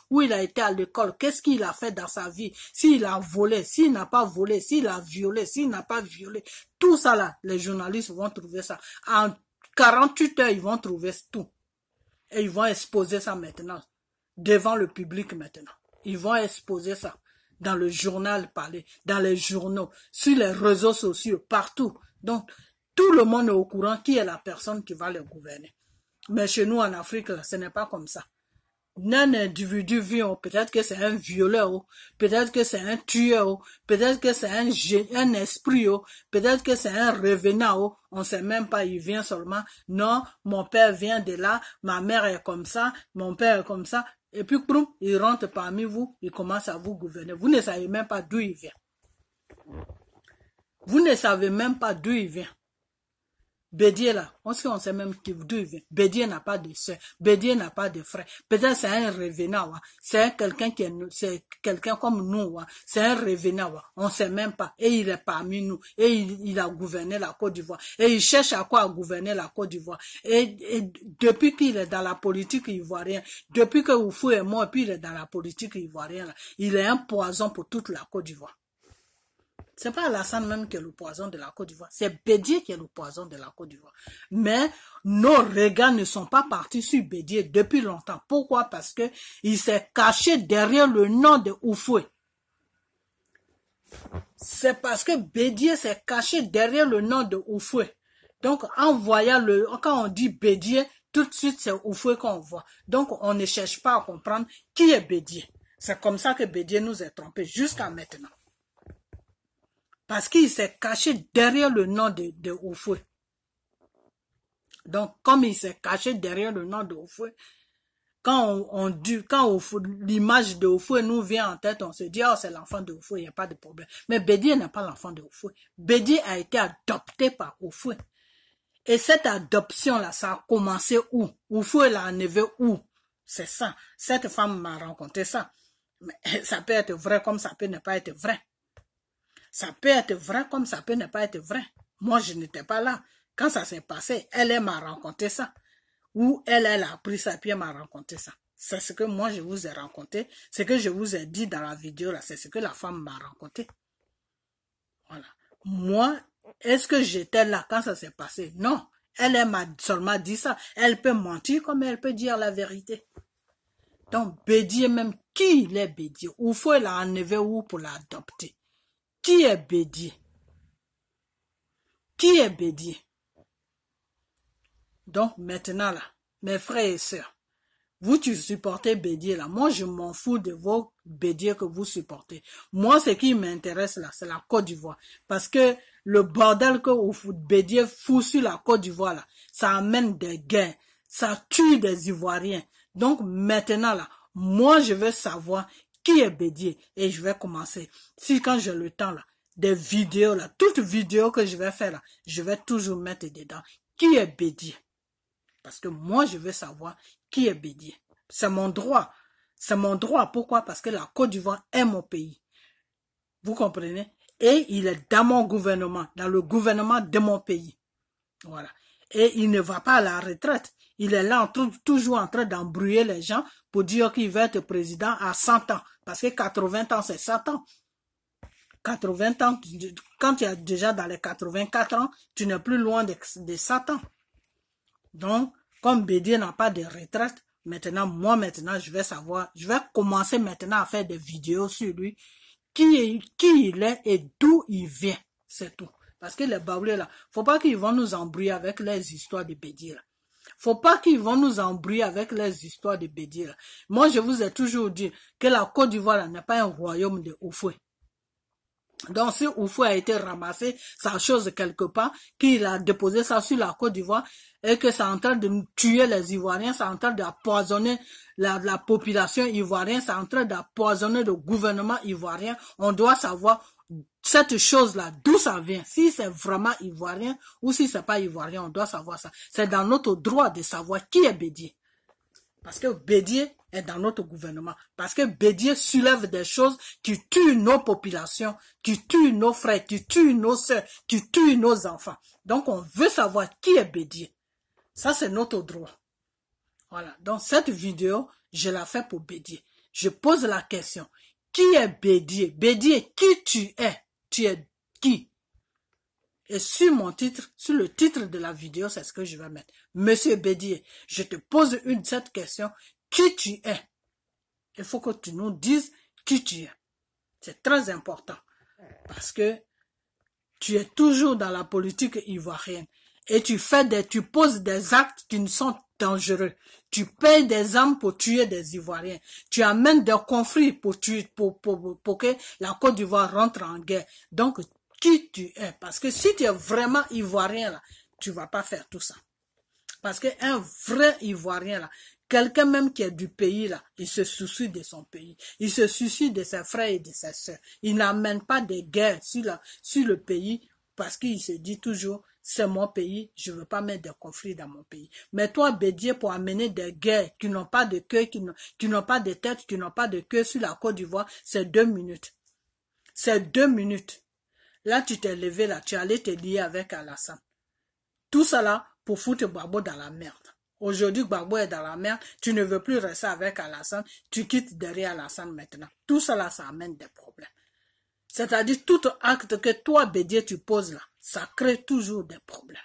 où il a été à l'école, qu'est-ce qu'il a fait dans sa vie, s'il a volé, s'il n'a pas volé, s'il a violé, s'il n'a pas violé, tout ça là, les journalistes vont trouver ça. En 48 heures, ils vont trouver tout. Et ils vont exposer ça maintenant, devant le public maintenant. Ils vont exposer ça dans le journal parlé, dans les journaux, sur les réseaux sociaux, partout. Donc, tout le monde est au courant qui est la personne qui va les gouverner. Mais chez nous en Afrique, là, ce n'est pas comme ça. Un individu vient, peut-être que c'est un violeur, peut-être que c'est un tueur, peut-être que c'est un esprit, peut-être que c'est un revenant, on ne sait même pas, il vient seulement, non, mon père vient de là, ma mère est comme ça, mon père est comme ça, et puis il rentre parmi vous, il commence à vous gouverner. Vous ne savez même pas d'où il vient. Vous ne savez même pas d'où il vient. Bédier là, on sait même d'où il vient. Bédier n'a pas de soeur, Bédier n'a pas de frère. Peut-être c'est un revenant, c'est quelqu'un c'est quelqu'un comme nous, c'est un revenant, on sait même pas. Et il est parmi nous, et il a gouverné la Côte d'Ivoire. Et il cherche à quoi gouverner la Côte d'Ivoire. Et depuis qu'il est dans la politique ivoirienne, depuis que Oufou est mort, et puis il est dans la politique ivoirienne, il est un poison pour toute la Côte d'Ivoire. C'est pas Alassane même qui est le poison de la Côte d'Ivoire, c'est Bédier qui est le poison de la Côte d'Ivoire. Mais nos regards ne sont pas partis sur Bédier depuis longtemps. Pourquoi? Parce que il s'est caché derrière le nom de Oufoué. C'est parce que Bédier s'est caché derrière le nom de Oufoué. Donc, en voyant quand on dit Bédier, tout de suite c'est Oufoué qu'on voit. Donc, on ne cherche pas à comprendre qui est Bédier. C'est comme ça que Bédier nous a trompés jusqu'à maintenant. Parce qu'il s'est caché derrière le nom de Oufoué. Donc, comme il s'est caché derrière le nom de Oufoué, quand l'image de Oufoué nous vient en tête, on se dit, oh, c'est l'enfant de Oufoué, il n'y a pas de problème. Mais Bédier n'est pas l'enfant de Oufoué. Bédier a été adopté par Oufoué. Et cette adoption-là, ça a commencé où? Oufoué l'a enlevé où? C'est ça. Cette femme m'a raconté ça. Mais ça peut être vrai comme ça peut ne pas être vrai. Ça peut être vrai comme ça peut ne pas être vrai. Moi, je n'étais pas là. Quand ça s'est passé, elle m'a raconté ça. Ou elle a pris ça puis elle m'a raconté ça. C'est ce que moi, je vous ai raconté. Ce que je vous ai dit dans la vidéo, là, c'est ce que la femme m'a raconté. Voilà. Moi, est-ce que j'étais là quand ça s'est passé? Non. Elle m'a seulement dit ça. Elle peut mentir comme elle peut dire la vérité. Donc, Bédier même, qui il est Bédier? Ou faut l'a enlever où pour l'adopter? Qui est Bédier? Qui est Bédier? Donc maintenant là, mes frères et sœurs, vous tu supportez Bédier là, moi je m'en fous de vos Bédier que vous supportez. Moi ce qui m'intéresse là, c'est la Côte d'Ivoire. Parce que le bordel que Bédier fout sur la Côte d'Ivoire là, ça amène des guerres, ça tue des Ivoiriens. Donc maintenant là, moi je veux savoir qui est Bédier et je vais commencer. Si quand j'ai le temps là, des vidéos là, toutes vidéos que je vais faire là, je vais toujours mettre dedans. Qui est Bédier? Parce que moi je veux savoir qui est Bédier. C'est mon droit. C'est mon droit. Pourquoi? Parce que la Côte d'Ivoire est mon pays. Vous comprenez? Et il est dans mon gouvernement, dans le gouvernement de mon pays. Voilà. Et il ne va pas à la retraite. Il est là toujours en train d'embrouiller les gens pour dire qu'il va être président à 100 ans. Parce que 80 ans, c'est 100 ans. 80 ans, quand tu es déjà dans les 84 ans, tu n'es plus loin de 100 ans. Donc, Comme Bédier n'a pas de retraite, maintenant, je vais savoir, je vais commencer maintenant à faire des vidéos sur lui, qui il est et d'où il vient, c'est tout. Parce que les Baoulés là, faut pas qu'ils vont nous embrouiller avec les histoires de Bédier là. Faut pas qu'ils vont nous embrouiller avec les histoires de Bédier là. Moi, je vous ai toujours dit que la Côte d'Ivoire n'est pas un royaume de Oufoué. Donc, si Oufoué a été ramassé sa chose quelque part, qu'il a déposé ça sur la Côte d'Ivoire, et que c'est en train de tuer les Ivoiriens, c'est en train d'empoisonner la population ivoirienne, c'est en train d'empoisonner le gouvernement ivoirien, on doit savoir cette chose-là, d'où ça vient. Si c'est vraiment ivoirien ou si c'est pas ivoirien, on doit savoir ça. C'est dans notre droit de savoir qui est Bédier. Parce que Bédier est dans notre gouvernement. Parce que Bédier soulève des choses qui tuent nos populations, qui tuent nos frères, qui tuent nos sœurs, qui tuent nos enfants. Donc on veut savoir qui est Bédier. Ça c'est notre droit. Voilà. Donc cette vidéo, je la fais pour Bédier. Je pose la question. Qui est Bédier? Bédier, qui tu es? Tu es qui? Et sur mon titre, sur le titre de la vidéo, c'est ce que je vais mettre. Monsieur Bédier, je te pose cette question. Qui tu es? Il faut que tu nous dises qui tu es. C'est très important. Parce que tu es toujours dans la politique ivoirienne. Et tu poses des actes qui ne sont dangereux. Tu payes des armes pour tuer des Ivoiriens. Tu amènes des conflits pour que la Côte d'Ivoire rentre en guerre. Donc, qui tu es? Parce que si tu es vraiment Ivoirien, là, tu vas pas faire tout ça. Parce qu'un vrai Ivoirien, là, quelqu'un même qui est du pays, là, il se soucie de son pays. Il se soucie de ses frères et de ses sœurs. Il n'amène pas de guerre sur le pays parce qu'il se dit toujours, c'est mon pays, je ne veux pas mettre de conflits dans mon pays. Mais toi, Bédier, pour amener des guerres qui n'ont pas de queue, qui n'ont pas de tête, qui n'ont pas de queue sur la Côte d'Ivoire, c'est 2 minutes. C'est 2 minutes. Là, tu t'es levé, là, tu allais te lier avec Alassane. Tout ça là, pour foutre Gbagbo dans la merde. Aujourd'hui, Gbagbo est dans la merde, tu ne veux plus rester avec Alassane, tu quittes derrière Alassane maintenant. Tout ça là, ça amène des problèmes. C'est-à-dire, tout acte que toi, Bédier, tu poses là, ça crée toujours des problèmes.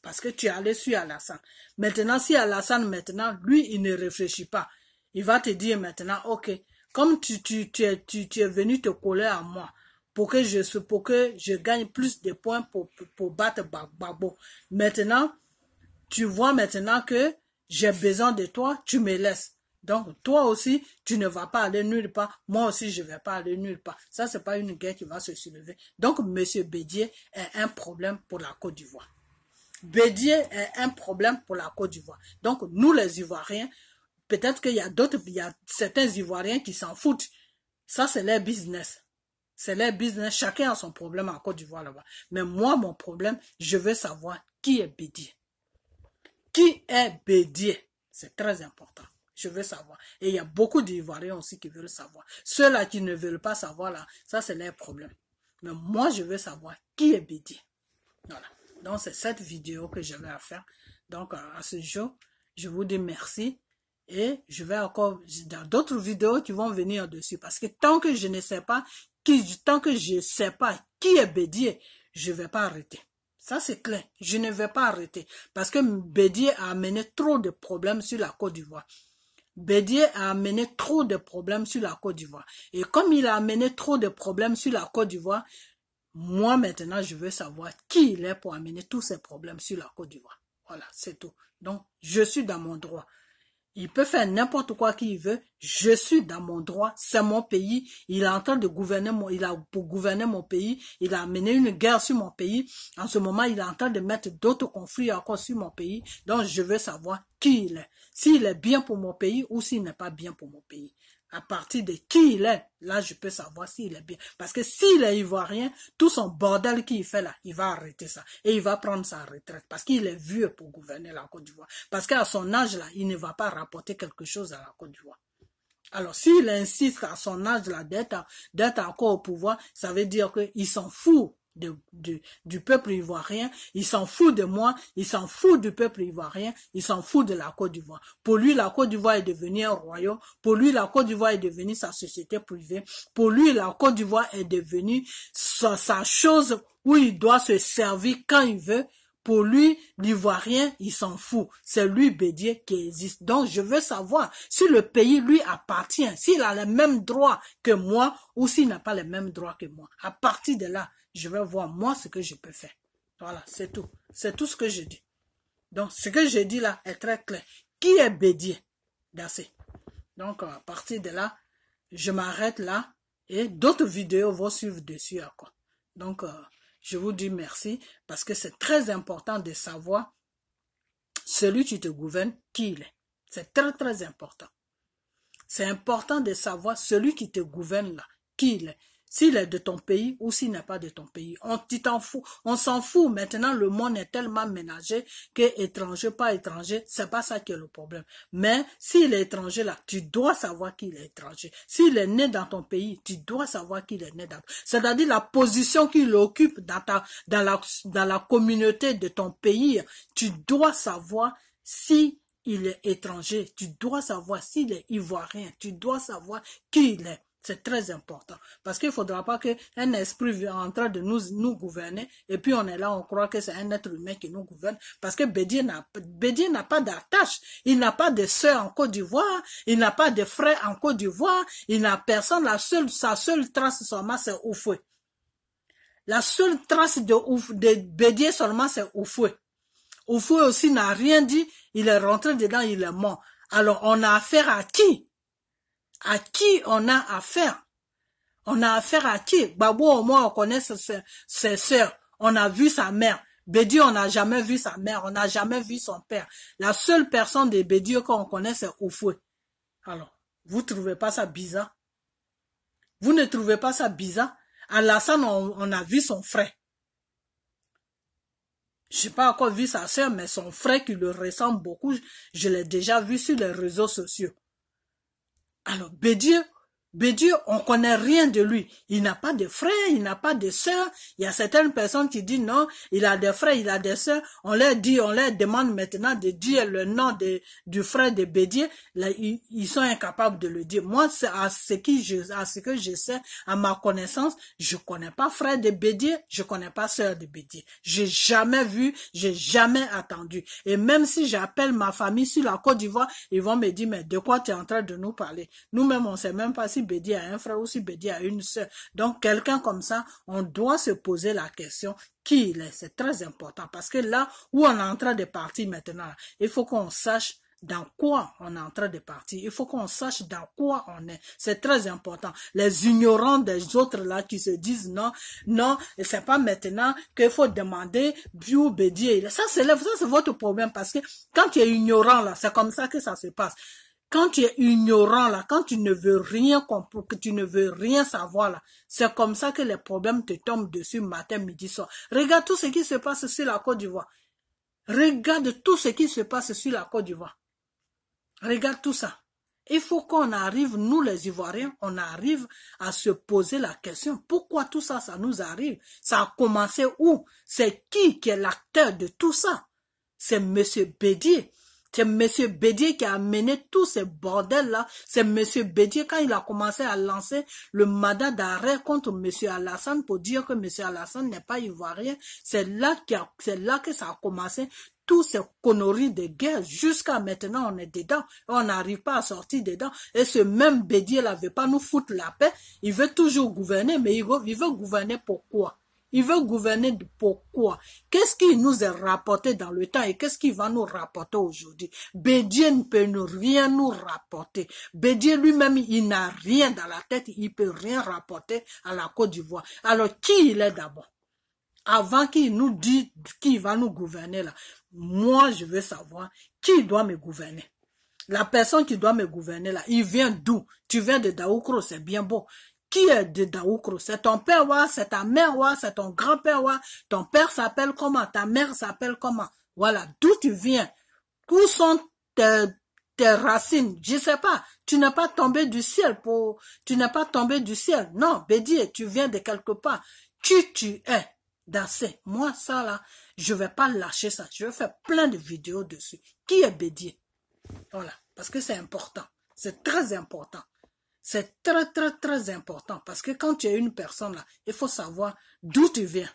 Parce que tu es allé sur Alassane. Maintenant, si Alassane, maintenant, lui, il ne réfléchit pas. Il va te dire maintenant, ok, comme tu es venu te coller à moi, pour que je gagne plus de points pour battre Gbagbo. Maintenant, tu vois maintenant que j'ai besoin de toi, tu me laisses. Donc, toi aussi, tu ne vas pas aller nulle part. Moi aussi, je ne vais pas aller nulle part. Ça, c'est pas une guerre qui va se soulever. Donc, monsieur Bédier est un problème pour la Côte d'Ivoire. Bédier est un problème pour la Côte d'Ivoire. Donc, nous, les Ivoiriens, peut-être qu'il y a certains Ivoiriens qui s'en foutent. Ça, c'est leur business. C'est leur business. Chacun a son problème en Côte d'Ivoire là-bas. Mais moi, mon problème, je veux savoir qui est Bédier. Qui est Bédier? C'est très important. Je veux savoir. Et il y a beaucoup d'Ivoiriens aussi qui veulent savoir. Ceux-là qui ne veulent pas savoir, là, ça c'est leur problème. Mais moi, je veux savoir qui est Bédier. Voilà. Donc, c'est cette vidéo que j'avais à faire. Donc, à ce jour, je vous dis merci. Et je vais encore, dans d'autres vidéos qui vont venir dessus. Parce que tant que je ne sais pas, qui est Bédier, je ne vais pas arrêter. Ça, c'est clair. Je ne vais pas arrêter. Parce que Bédier a amené trop de problèmes sur la Côte d'Ivoire. Bédier a amené trop de problèmes sur la Côte d'Ivoire. Et comme il a amené trop de problèmes sur la Côte d'Ivoire, moi maintenant, je veux savoir qui il est pour amener tous ces problèmes sur la Côte d'Ivoire. Voilà, c'est tout. Donc, je suis dans mon droit. Il peut faire n'importe quoi qu'il veut. Je suis dans mon droit. C'est mon pays. Il est en train de gouverner pour gouverner mon pays. Il a mené une guerre sur mon pays. En ce moment, il est en train de mettre d'autres conflits encore sur mon pays. Donc, je veux savoir qui il est. S'il est bien pour mon pays ou s'il n'est pas bien pour mon pays. À partir de qui il est, là, je peux savoir s'il est bien. Parce que s'il est ivoirien, tout son bordel qu'il fait là, il va arrêter ça. Et il va prendre sa retraite. Parce qu'il est vieux pour gouverner la Côte d'Ivoire. Parce qu'à son âge là, il ne va pas rapporter quelque chose à la Côte d'Ivoire. Alors, s'il insiste à son âge là d'être encore au pouvoir, ça veut dire qu'il s'en fout du peuple ivoirien, il s'en fout de moi, il s'en fout du peuple ivoirien, il s'en fout de la Côte d'Ivoire. Pour lui, la Côte d'Ivoire est devenue un royaume, pour lui, la Côte d'Ivoire est devenue sa société privée, pour lui, la Côte d'Ivoire est devenue sa chose où il doit se servir quand il veut, Pour lui, l'Ivoirien, il s'en fout. C'est lui, Bédié, qui existe. Donc, je veux savoir si le pays lui appartient, s'il a les mêmes droits que moi ou s'il n'a pas les mêmes droits que moi. À partir de là, je vais voir moi ce que je peux faire. Voilà, c'est tout. C'est tout ce que je dis. Donc, ce que je dis là est très clair. Qui est Bédié Dassé? Donc, à partir de là, je m'arrête là et d'autres vidéos vont suivre dessus encore. Donc, je vous dis merci parce que c'est très important de savoir celui qui te gouverne, qui il est. C'est très, très important. C'est important de savoir celui qui te gouverne là, qui il est. S'il est de ton pays ou s'il n'est pas de ton pays. On s'en fout. Maintenant, le monde est tellement ménagé que étranger, pas étranger, c'est pas ça qui est le problème. Mais s'il est étranger là, tu dois savoir qu'il est étranger. S'il est né dans ton pays, tu dois savoir qu'il est né dans ton pays. C'est-à-dire la position qu'il occupe dans la communauté de ton pays, tu dois savoir si il est étranger, tu dois savoir s'il est ivoirien, tu dois savoir qui il est. C'est très important. Parce qu'il ne faudra pas qu'un esprit vienne en train de nous gouverner et puis on est là, on croit que c'est un être humain qui nous gouverne. Parce que Bédié n'a pas d'attache. Il n'a pas de sœur en Côte d'Ivoire. Il n'a pas de frère en Côte d'Ivoire. Il n'a personne. Sa seule trace seulement, c'est Oufoué. La seule trace de Bédié seulement, c'est Oufoué. Oufoué aussi n'a rien dit. Il est rentré dedans, il est mort. Alors, on a affaire à qui? À qui on a affaire? On a affaire à qui? Babou, au moins, on connaît ses sœurs. On a vu sa mère. Bédié, on n'a jamais vu sa mère. On n'a jamais vu son père. La seule personne de Bédié qu'on connaît, c'est Oufoué. Alors, vous trouvez pas ça bizarre? Vous ne trouvez pas ça bizarre? Alassane, on a vu son frère. Je n'ai pas encore vu sa sœur, mais son frère qui le ressemble beaucoup, je l'ai déjà vu sur les réseaux sociaux. Alors, Bédié, on connaît rien de lui. Il n'a pas de frère, il n'a pas de sœur. Il y a certaines personnes qui disent non, il a des frères, il a des sœurs. On leur demande maintenant de dire le nom du frère de Bédié. Là, ils sont incapables de le dire. Moi, à ce que je sais, à ma connaissance, je connais pas frère de Bédié, je connais pas sœur de Bédié. J'ai jamais vu, j'ai jamais attendu. Et même si j'appelle ma famille sur la Côte d'Ivoire, ils vont me dire, mais de quoi tu es en train de nous parler? Nous-mêmes, on sait même pas si Bédié a un frère ou si Bédié a une sœur. Donc, quelqu'un comme ça, on doit se poser la question qui il est. C'est très important parce que là où on est en train de partir maintenant, il faut qu'on sache dans quoi on est en train de partir. Il faut qu'on sache dans quoi on est. C'est très important. Les ignorants des autres là qui se disent non, et c'est pas maintenant qu'il faut demander Biou Bédié. Ça c'est votre problème parce que quand tu es ignorant là, c'est comme ça que ça se passe. Quand tu es ignorant là, quand tu ne veux rien comprendre, que tu ne veux rien savoir là, c'est comme ça que les problèmes te tombent dessus matin, midi, soir. Regarde tout ce qui se passe sur la Côte d'Ivoire. Regarde tout ce qui se passe sur la Côte d'Ivoire. Regarde tout ça. Il faut qu'on arrive, nous les Ivoiriens, on arrive à se poser la question. Pourquoi tout ça, ça nous arrive? Ça a commencé où? C'est qui est l'acteur de tout ça? C'est Monsieur Bédié. C'est Monsieur Bédié qui a amené tous ces bordels-là. C'est Monsieur Bédié quand il a commencé à lancer le mandat d'arrêt contre Monsieur Alassane pour dire que Monsieur Alassane n'est pas ivoirien. C'est là que ça a commencé. Toutes ces conneries de guerre, jusqu'à maintenant, on est dedans. On n'arrive pas à sortir dedans. Et ce même Bédié-là ne veut pas nous foutre la paix. Il veut toujours gouverner, mais il veut gouverner pourquoi? Il veut gouverner pourquoi? Qu'est-ce qui nous est rapporté dans le temps et qu'est-ce qui va nous rapporter aujourd'hui? Bédié ne peut rien nous rapporter. Bédié lui-même, il n'a rien dans la tête, il ne peut rien rapporter à la Côte d'Ivoire. Alors, qui il est d'abord? Avant qu'il nous dise qui va nous gouverner là, moi je veux savoir qui doit me gouverner. La personne qui doit me gouverner là, il vient d'où? Tu viens de Daoukro, c'est bien beau. Qui est de Daoukro? C'est ton père, ouais, c'est ta mère, ouais, c'est ton grand-père, ouais. Ton père s'appelle comment? Ta mère s'appelle comment? Voilà, d'où tu viens? Où sont tes racines? Je sais pas. Tu n'es pas tombé du ciel tu n'es pas tombé du ciel. Non, Bédié, tu viens de quelque part. Qui tu es? Dassé. Moi, ça là, je vais pas lâcher ça. Je vais faire plein de vidéos dessus. Qui est Bédié? Voilà, parce que c'est important. C'est très important. C'est très, très, très important. Parce que quand tu es une personne là, il faut savoir d'où tu viens.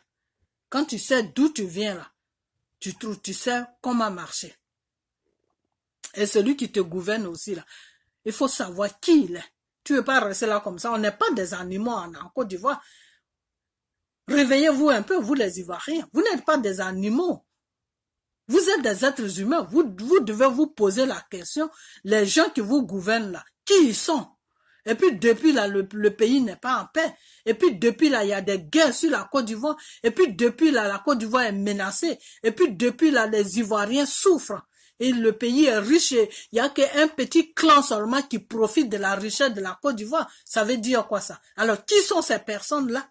Quand tu sais d'où tu viens là, tu sais comment marcher. Et celui qui te gouverne aussi, là, il faut savoir qui il est. Tu ne veux pas rester là comme ça. On n'est pas des animaux en Côte d'Ivoire. Réveillez-vous un peu, vous les Ivoiriens. Vous n'êtes pas des animaux. Vous êtes des êtres humains. Vous devez vous poser la question. Les gens qui vous gouvernent là, qui ils sont? Et puis depuis là, le pays n'est pas en paix. Et puis depuis là, il y a des guerres sur la Côte d'Ivoire. Et puis depuis là, la Côte d'Ivoire est menacée. Et puis depuis là, les Ivoiriens souffrent. Et le pays est riche. Il n'y a qu'un petit clan seulement qui profite de la richesse de la Côte d'Ivoire. Ça veut dire quoi ça? Alors, qui sont ces personnes-là?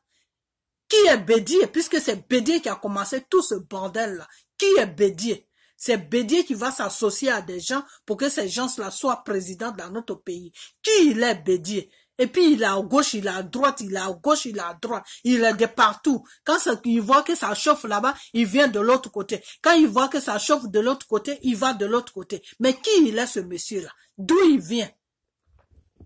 Qui est Bédié? Puisque c'est Bédié qui a commencé tout ce bordel-là. Qui est Bédié? C'est Bédié qui va s'associer à des gens pour que ces gens-là soient présidents dans notre pays. Qui il est Bédié? Et puis il est à gauche, il est à droite, il est à gauche, il est à droite. Il est de partout. Quand il voit que ça chauffe là-bas, il vient de l'autre côté. Quand il voit que ça chauffe de l'autre côté, il va de l'autre côté. Mais qui il est ce monsieur-là? D'où il vient?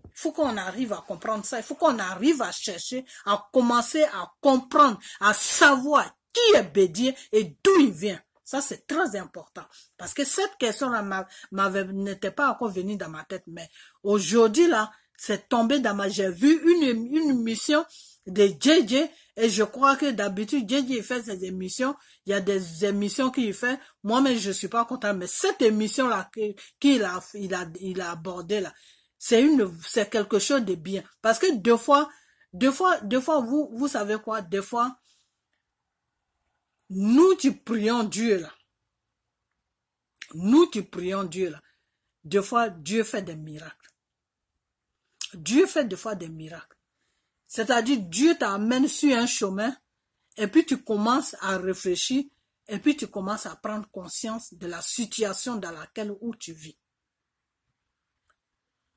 Il faut qu'on arrive à comprendre ça. Il faut qu'on arrive à chercher, à commencer à comprendre, à savoir qui est Bédié et d'où il vient. Ça, c'est très important. Parce que cette question-là n'était pas encore venue dans ma tête. Mais aujourd'hui, là, c'est tombé dans ma... J'ai vu une émission de JJ et je crois que d'habitude, JJ fait ses émissions. Il y a des émissions qu'il fait. Moi-même, je suis pas content. Mais cette émission-là qu'il a abordée, là, c'est quelque chose de bien. Parce que deux fois, vous savez quoi, des fois, nous qui prions Dieu là, des fois, Dieu fait des miracles. Dieu fait des fois des miracles. C'est-à-dire, Dieu t'amène sur un chemin, et puis tu commences à réfléchir, et puis tu commences à prendre conscience de la situation dans laquelle où tu vis.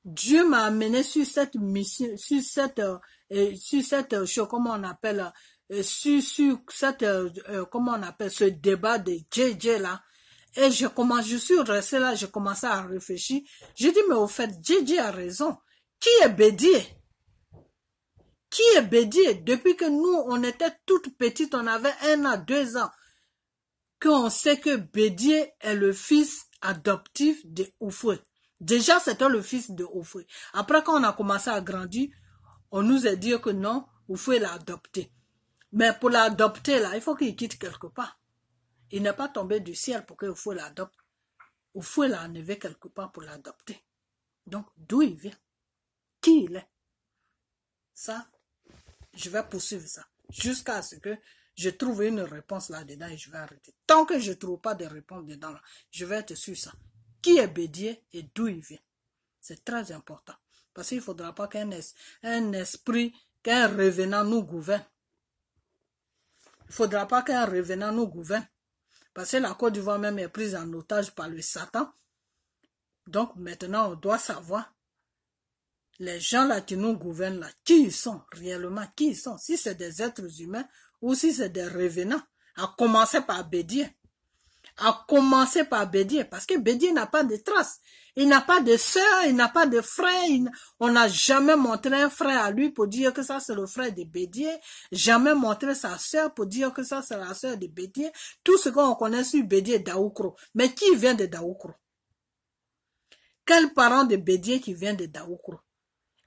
Dieu m'a amené sur cette mission, sur cette chose, comment on appelle, sur cette, comment on appelle, ce débat de JJ là. Et je suis resté là, j'ai commencé à réfléchir. J'ai dit, mais au fait, JJ a raison. Qui est Bédié? Qui est Bédié? Depuis que nous, on était toutes petites, on avait 1 an, 2 ans, qu'on sait que Bédié est le fils adoptif de Oufoué. Déjà, c'était le fils de Oufoué. Après, quand on a commencé à grandir, on nous a dit que non, Oufoué l'a adopté. Mais pour l'adopter, là, il faut qu'il quitte quelque part. Il n'est pas tombé du ciel pour que Oufoué l'adopte. Oufoué l'a enlevé quelque part pour l'adopter. Donc, d'où il vient? Qui il est? Ça, je vais poursuivre ça. Jusqu'à ce que je trouve une réponse là-dedans et je vais arrêter. Tant que je ne trouve pas de réponse dedans, là, je vais être sur ça. Qui est Bédié et d'où il vient? C'est très important. Parce qu'il ne faudra pas qu'un esprit, qu'un revenant nous gouverne. Il ne faudra pas qu'un revenant nous gouverne. Parce que la Côte d'Ivoire même est prise en otage par le Satan. Donc maintenant, on doit savoir les gens là qui nous gouvernent là, qui ils sont réellement, qui ils sont. Si c'est des êtres humains ou si c'est des revenants. À commencer par Bédié. À commencer par Bédié, parce que Bédié n'a pas de traces. Il n'a pas de sœur, il n'a pas de frère. On n'a jamais montré un frère à lui pour dire que ça c'est le frère de Bédié. Jamais montré sa sœur pour dire que ça c'est la sœur de Bédié. Tout ce qu'on connaît sur Bédié est Daoukro. Mais qui vient de Daoukro? Quel parent de Bédié qui vient de Daoukro?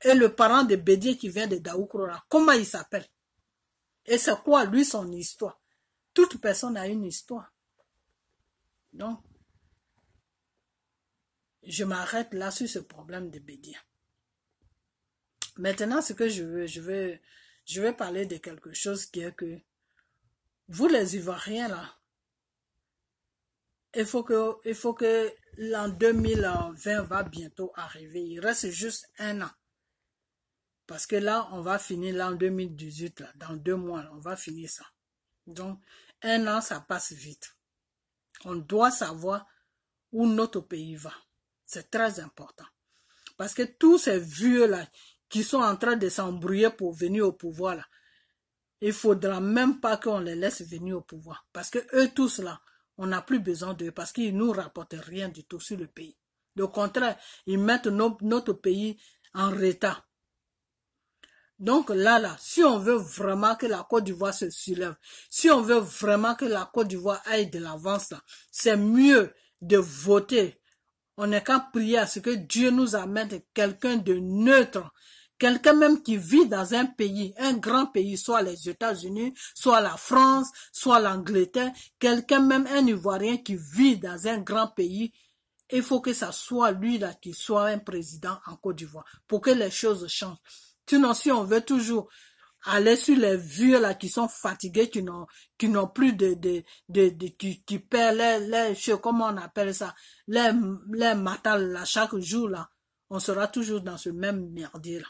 Et le parent de Bédié qui vient de Daoukro, là, comment il s'appelle? Et c'est quoi lui son histoire? Toute personne a une histoire. Donc, je m'arrête là sur ce problème de Bédié. Maintenant, ce que je vais parler de quelque chose qui est que vous les Ivoiriens là, il faut que l'an 2020 va bientôt arriver. Il reste juste 1 an. Parce que là, on va finir l'an 2018 là, dans 2 mois, là, on va finir ça. Donc, 1 an, ça passe vite. On doit savoir où notre pays va. C'est très important. Parce que tous ces vieux-là qui sont en train de s'embrouiller pour venir au pouvoir, là, il ne faudra même pas qu'on les laisse venir au pouvoir. Parce que eux tous là, on n'a plus besoin d'eux parce qu'ils ne nous rapportent rien du tout sur le pays. Au contraire, ils mettent notre pays en retard. Donc là, si on veut vraiment que la Côte d'Ivoire se soulève, si on veut vraiment que la Côte d'Ivoire aille de l'avance, c'est mieux de voter. On n'est qu'à prier à ce que Dieu nous amène quelqu'un de neutre, quelqu'un même qui vit dans un pays, un grand pays, soit les États-Unis, soit la France, soit l'Angleterre, quelqu'un même, un Ivoirien qui vit dans un grand pays. Il faut que ça soit lui là qui soit un président en Côte d'Ivoire pour que les choses changent. Sinon, si on veut toujours aller sur les vieux là qui sont fatigués, qui n'ont plus qui perdent les comment on appelle ça, les matins là chaque jour là, on sera toujours dans ce même merdier là.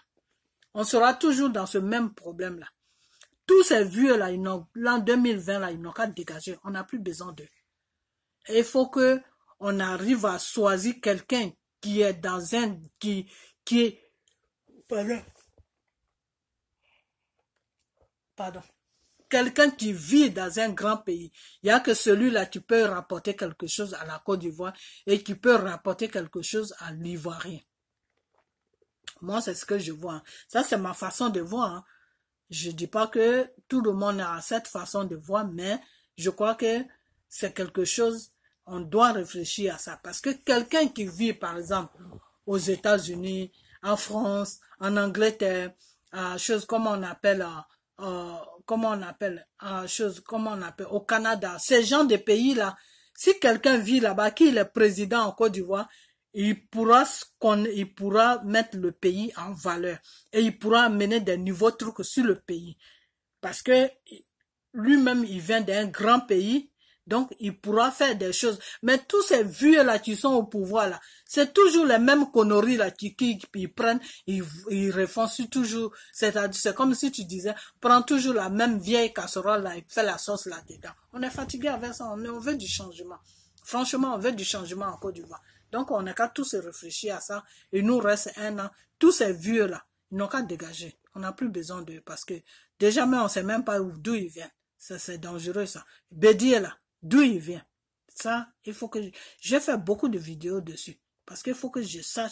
On sera toujours dans ce même problème là. Tous ces vieux là, l'an 2020 là, ils n'ont qu'à dégager. On n'a plus besoin d'eux. Et il faut que on arrive à choisir quelqu'un qui est dans un, qui est, pardon, quelqu'un qui vit dans un grand pays. Il n'y a que celui-là qui peut rapporter quelque chose à la Côte d'Ivoire et qui peut rapporter quelque chose à l'Ivoirien. Moi, c'est ce que je vois. Ça, c'est ma façon de voir. Hein. Je dis pas que tout le monde a cette façon de voir, mais je crois que c'est quelque chose, on doit réfléchir à ça. Parce que quelqu'un qui vit, par exemple, aux États-Unis, en France, en Angleterre, chose comme on appelle, au Canada, ces gens de pays-là, si quelqu'un vit là-bas, qui est président en Côte d'Ivoire, il pourra mettre le pays en valeur et il pourra amener des nouveaux trucs sur le pays. Parce que lui-même, il vient d'un grand pays, donc il pourra faire des choses. Mais tous ces vieux-là qui sont au pouvoir, là, c'est toujours les mêmes conneries là qui prennent, ils refont toujours. C'est comme si tu disais, prends toujours la même vieille casserole là et fais la sauce là-dedans. On est fatigué avec ça, on veut du changement. Franchement, on veut du changement en Côte d'Ivoire. Donc, on n'a qu'à tous réfléchir à ça. Il nous reste 1 an. Tous ces vieux-là, ils n'ont qu'à dégager. On n'a plus besoin d'eux parce que déjà, mais on ne sait même pas d'où ils viennent. Ça, c'est dangereux, ça. Bédier, là, d'où il vient. Ça, il faut que... J'ai fait beaucoup de vidéos dessus. Parce qu'il faut que je sache...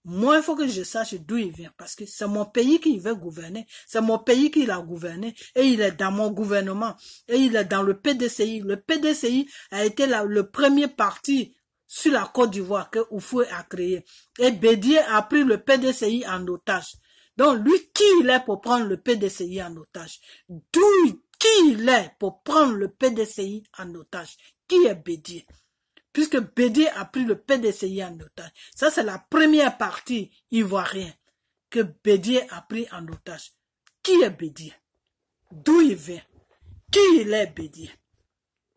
Moi, il faut que je sache d'où il vient. Parce que c'est mon pays qui veut gouverner. C'est mon pays qui l'a gouverné. Et il est dans mon gouvernement. Et il est dans le PDCI. Le PDCI a été le premier parti sur la Côte d'Ivoire que Houphouët a créé. Et Bédier a pris le PDCI en otage. Donc, lui, qui il est pour prendre le PDCI en otage? Qui il est pour prendre le PDCI en otage? Qui est Bédier? Puisque Bédier a pris le PDCI en otage. Ça, c'est la première partie ivoirienne que Bédier a pris en otage. Qui est Bédier? D'où il vient? Qui il est Bédier?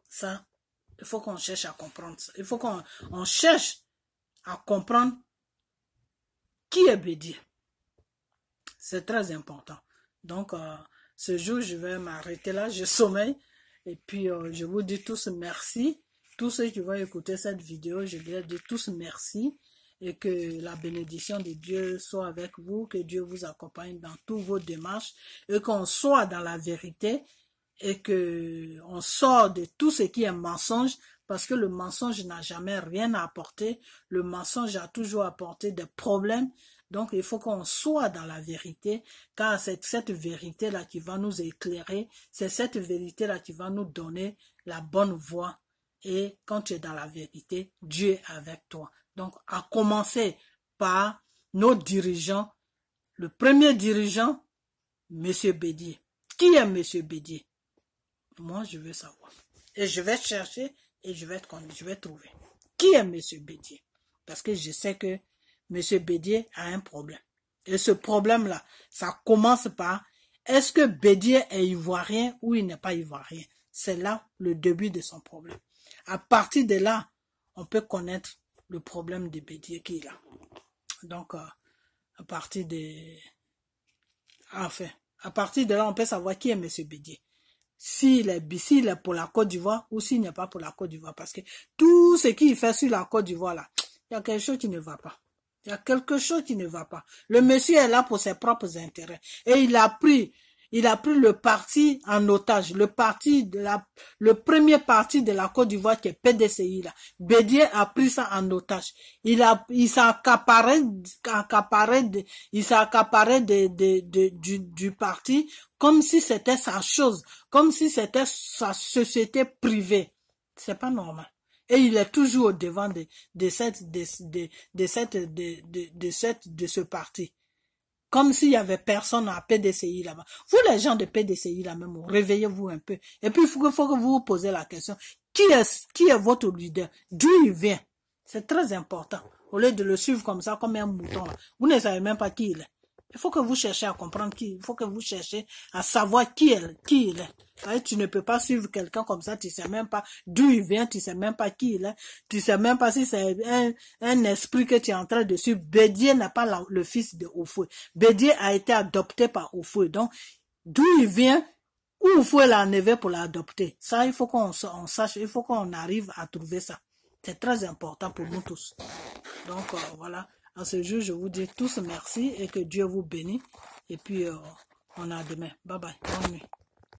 Ça, il faut qu'on cherche à comprendre ça. Il faut qu'on cherche à comprendre qui est Bédier. C'est très important. Donc, ce jour, je vais m'arrêter là. Je sommeille. Et puis, je vous dis tous merci. Tous ceux qui vont écouter cette vidéo, je leur dis tous merci. Et que la bénédiction de Dieu soit avec vous. Que Dieu vous accompagne dans toutes vos démarches. Et qu'on soit dans la vérité. Et que on sort de tout ce qui est mensonge, parce que le mensonge n'a jamais rien à apporter. Le mensonge a toujours apporté des problèmes. Donc, il faut qu'on soit dans la vérité, car c'est cette vérité-là qui va nous éclairer. C'est cette vérité-là qui va nous donner la bonne voie. Et quand tu es dans la vérité, Dieu est avec toi. Donc, à commencer par nos dirigeants. Le premier dirigeant, M. Bédier. Qui est M. Bédier? Moi, je veux savoir. Et je vais chercher et je vais trouver. Qui est M. Bédier? Parce que je sais que M. Bédier a un problème. Et ce problème-là, ça commence par, est-ce que Bédier est ivoirien ou il n'est pas ivoirien? C'est là le début de son problème. À partir de là, on peut connaître le problème de Bédier qu'il a. Donc, à partir de là, on peut savoir qui est M. Bédier. S'il est pour la Côte d'Ivoire ou s'il n'est pas pour la Côte d'Ivoire. Parce que tout ce qu'il fait sur la Côte d'Ivoire, là, il y a quelque chose qui ne va pas. Il y a quelque chose qui ne va pas. Le monsieur est là pour ses propres intérêts. Et il a pris Il a pris le parti en otage, le premier parti de la Côte d'Ivoire qui est PDCI là. Bédié a pris ça en otage. Il s'est accaparé du parti comme si c'était sa chose, comme si c'était sa société privée. C'est pas normal. Et il est toujours au devant de ce parti. Comme s'il y avait personne à PDCI là-bas. Vous, les gens de PDCI là-même, réveillez-vous un peu. Et puis, il faut que vous vous posez la question. Qui est votre leader? D'où il vient? C'est très important. Au lieu de le suivre comme ça, comme un mouton là. Vous ne savez même pas qui il est. Il faut que vous cherchiez à comprendre il faut que vous cherchiez à savoir qui il est. Tu ne peux pas suivre quelqu'un comme ça, tu sais même pas d'où il vient, tu sais même pas qui il est, tu sais même pas si c'est un esprit que tu es en train de suivre. Bédié n'a pas le fils de Oufoué. Bédié a été adopté par Oufoué. Donc, d'où il vient, où Oufoué l'a enlevé pour l'adopter. Ça, il faut qu'on sache, il faut qu'on arrive à trouver ça. C'est très important pour nous tous. Donc, voilà. À ce jour, je vous dis tous merci et que Dieu vous bénisse. Et puis, on a demain. Bye bye. Bonne nuit.